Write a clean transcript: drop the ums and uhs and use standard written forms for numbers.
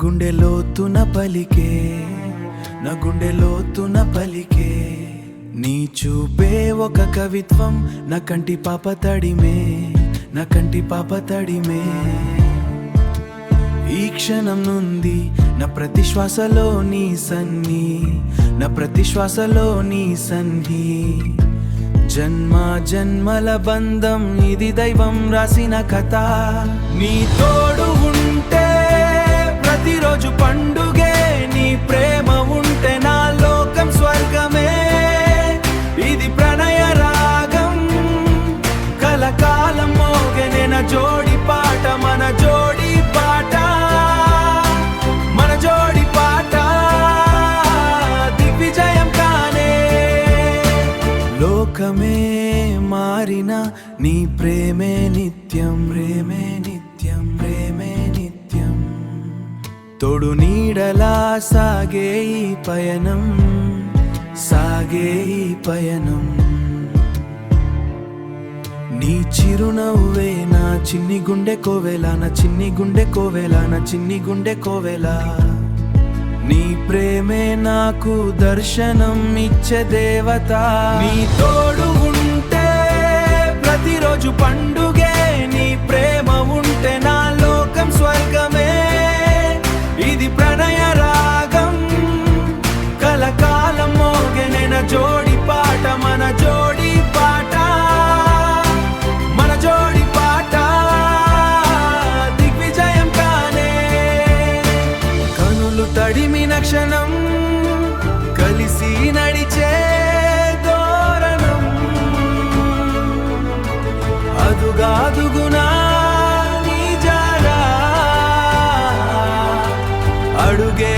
గుండె లోతున పలికే, నా గుండె లోతున పలికే నీ చూపే ఒక కవిత్వం, నా కంటి పాప తడిమే, నా కంటి పాప తడిమే. ఈ క్షణం నుండి నా ప్రతి శ్వాసలో నీ సన్ని, నా ప్రతి శ్వాసలో నీ సన్ని. జన్మ జన్మల బంధం ఇది దైవం రాసిన కథ. నీ తోడు ఉంటే ప్రతిరోజు పండుగే, నీ ప్రేమ ఉంటే నా లోకం స్వర్గమే. ఇది ప్రణయ రాగం కలకాలం మోగెనే, నా జోడి పాట, మన జోడి పాట, మన జోడి పాట దిగ్విజయం కానే. లోకమే మారిన నీ ప్రేమే నిత్యం, ప్రేమే నిత్యం, ప్రేమే నిత్యం. తోడు నీడలా సాగే ఈ పయనం, సాగే ఈ పయనం. నీ చిరునవ్వే నా చిన్ని గుండె కోవెల, నా చిన్ని గుండె కోవెల, నా చిన్ని గుండె కోవెల. నీ ప్రేమే నాకు దర్శనం ఇచ్చే దేవత. నీ తోడు ఉంటే ప్రతిరోజు పండుగే, నీ ప్రేమ ఉంటే నా లోకం స్వర్గమే. ఇది ప్రణయ రాగం కలకాలం మోగెనే, నా జోడి పాట, మన జోడి పాట, మన జోడి పాట దిగ్విజయం కానే. కనులు తడిమిన క్షణం కలిసి నడిచే దోరణం, అదుగాదుగునా నీ జారా, అడుగే